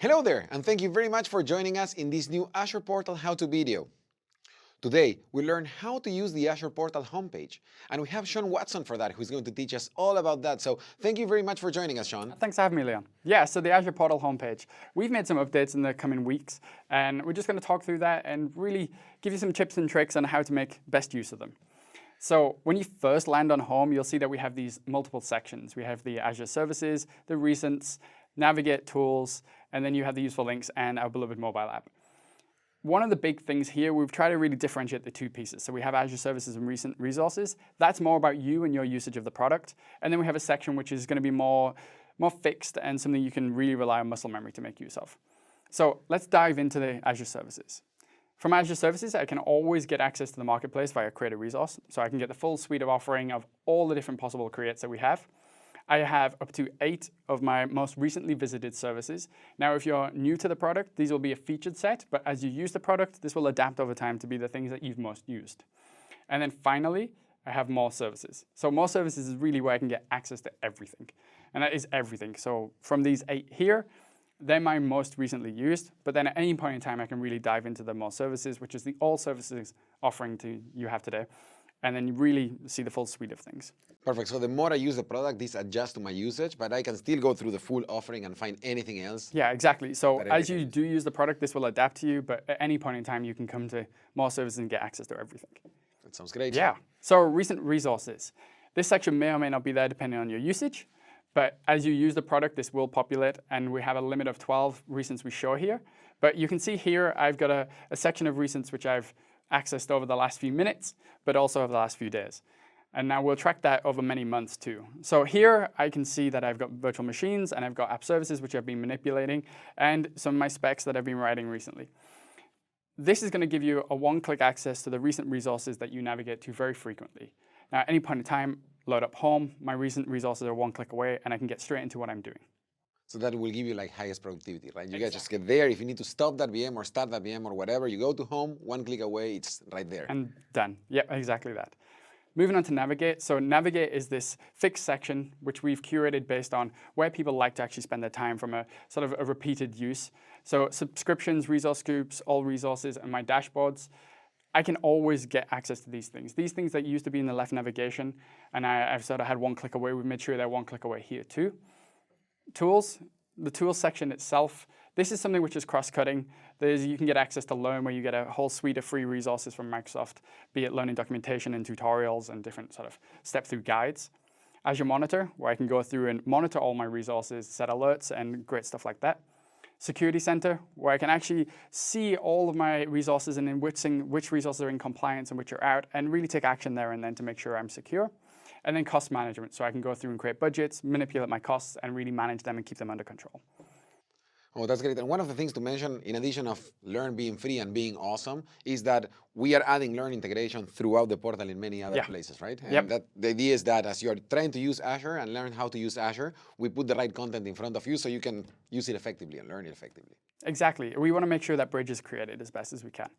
Hello there, and thank you very much for joining us in this new Azure Portal how-to video. Today, we learn how to use the Azure Portal homepage, and we have Sean Watson for that, who's going to teach us all about that. So thank you very much for joining us, Sean. Thanks for having me, Leon. Yeah, so the Azure Portal homepage. We've made some updates in the coming weeks, and we're just going to talk through that and really give you some tips and tricks on how to make best use of them. So when you first land on home, you'll see that we have these multiple sections. We have the Azure services, the recents, navigate tools, and then you have the useful links and our beloved mobile app. One of the big things here, we've tried to really differentiate the two pieces. So we have Azure services and recent resources. That's more about you and your usage of the product. And then we have a section which is going to be more fixed and something you can really rely on muscle memory to make use of. So let's dive into the Azure services. From Azure services, I can always get access to the marketplace via create a resource. So I can get the full suite of offering of all the different possible creates that we have. I have up to 8 of my most recently visited services. Now, if you're new to the product, these will be a featured set, but as you use the product, this will adapt over time to be the things that you've most used. And then finally, I have more services. So more services is really where I can get access to everything. And that is everything. So from these 8 here, they're my most recently used, but then at any point in time, I can really dive into the more services, which is the all services offering you have today. And then you really see the full suite of things. Perfect. So the more I use the product, this adjusts to my usage, but I can still go through the full offering and find anything else. Yeah, exactly. So as you do use the product, this will adapt to you, but at any point in time, you can come to more services and get access to everything. That sounds great. Yeah. So recent resources. This section may or may not be there depending on your usage, but as you use the product, this will populate, and we have a limit of 12 recents we show here. But you can see here, I've got a section of recents which I've accessed over the last few minutes, but also over the last few days. And now we'll track that over many months too. So here I can see that I've got virtual machines and I've got app services which I've been manipulating and some of my specs that I've been writing recently. This is going to give you a one-click access to the recent resources that you navigate to very frequently. Now at any point in time, load up home, my recent resources are one click away and I can get straight into what I'm doing. So that will give you like highest productivity, right? You guys just get there. If you need to stop that VM or start that VM or whatever, you go to home, one click away, it's right there. And done. Yep, exactly that. Moving on to Navigate. So Navigate is this fixed section which we've curated based on where people like to actually spend their time from a sort of a repeated use. So subscriptions, resource groups, all resources, and my dashboards. I can always get access to these things. These things that used to be in the left navigation, and I've sort of had one click away. We've made sure they're one click away here too. Tools, the tools section itself, this is something which is cross-cutting. You can get access to Learn, where you get a whole suite of free resources from Microsoft, be it learning documentation and tutorials and different sort of step-through guides. Azure Monitor, where I can go through and monitor all my resources, set alerts, and great stuff like that. Security Center, where I can actually see all of my resources and in which resources are in compliance and which are out, and really take action there and then to make sure I'm secure. And then cost management, so I can go through and create budgets, manipulate my costs, and really manage them and keep them under control. Oh, that's great. And one of the things to mention, in addition of Learn being free and being awesome, is that we are adding Learn integration throughout the portal in many other places, right? And the idea is that as you're trying to use Azure and learn how to use Azure, we put the right content in front of you so you can use it effectively and learn it effectively. Exactly. We want to make sure that bridge is created as best as we can.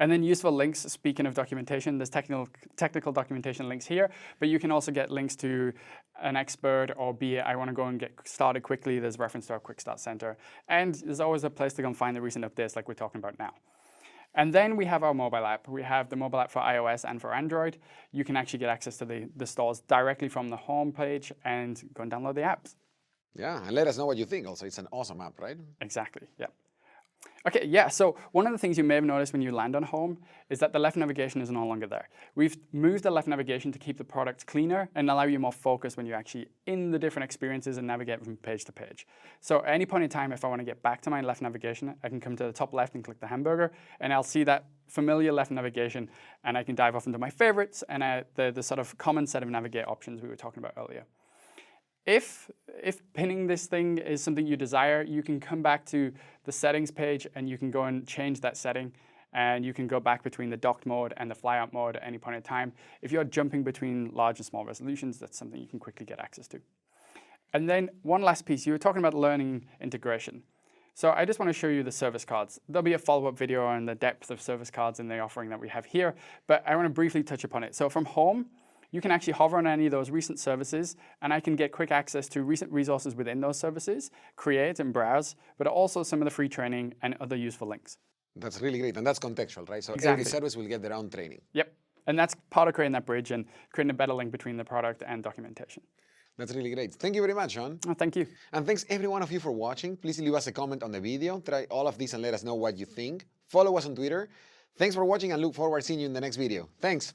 And then useful links, speaking of documentation, there's technical documentation links here, but you can also get links to an expert or be it, I want to go and get started quickly, there's reference to our Quick Start Center. And there's always a place to go and find the recent updates like we're talking about now. And then we have our mobile app. We have the mobile app for iOS and for Android. You can actually get access to the stores directly from the home page and go and download the apps. Yeah, and let us know what you think also. It's an awesome app, right? Exactly, yeah. Okay, yeah, so one of the things you may have noticed when you land on home is that the left navigation is no longer there. We've moved the left navigation to keep the product cleaner and allow you more focus when you're actually in the different experiences and navigate from page to page. So at any point in time, if I want to get back to my left navigation, I can come to the top left and click the hamburger, and I'll see that familiar left navigation, and I can dive off into my favorites and the sort of common set of navigate options we were talking about earlier. If pinning this thing is something you desire, you can come back to the settings page and you can go and change that setting, and you can go back between the docked mode and the flyout mode at any point in time. If you're jumping between large and small resolutions, that's something you can quickly get access to. And then one last piece, you were talking about learning integration. So I just want to show you the service cards. There'll be a follow-up video on the depth of service cards in the offering that we have here, but I want to briefly touch upon it. So from home, you can actually hover on any of those recent services, and I can get quick access to recent resources within those services, create and browse, but also some of the free training and other useful links. That's really great, and that's contextual, right? So Exactly. every service will get their own training. Yep, and that's part of creating that bridge and creating a better link between the product and documentation. That's really great. Thank you very much, Sean. Oh, thank you. And thanks every one of you for watching. Please leave us a comment on the video. Try all of these and let us know what you think. Follow us on Twitter. Thanks for watching and look forward to seeing you in the next video. Thanks.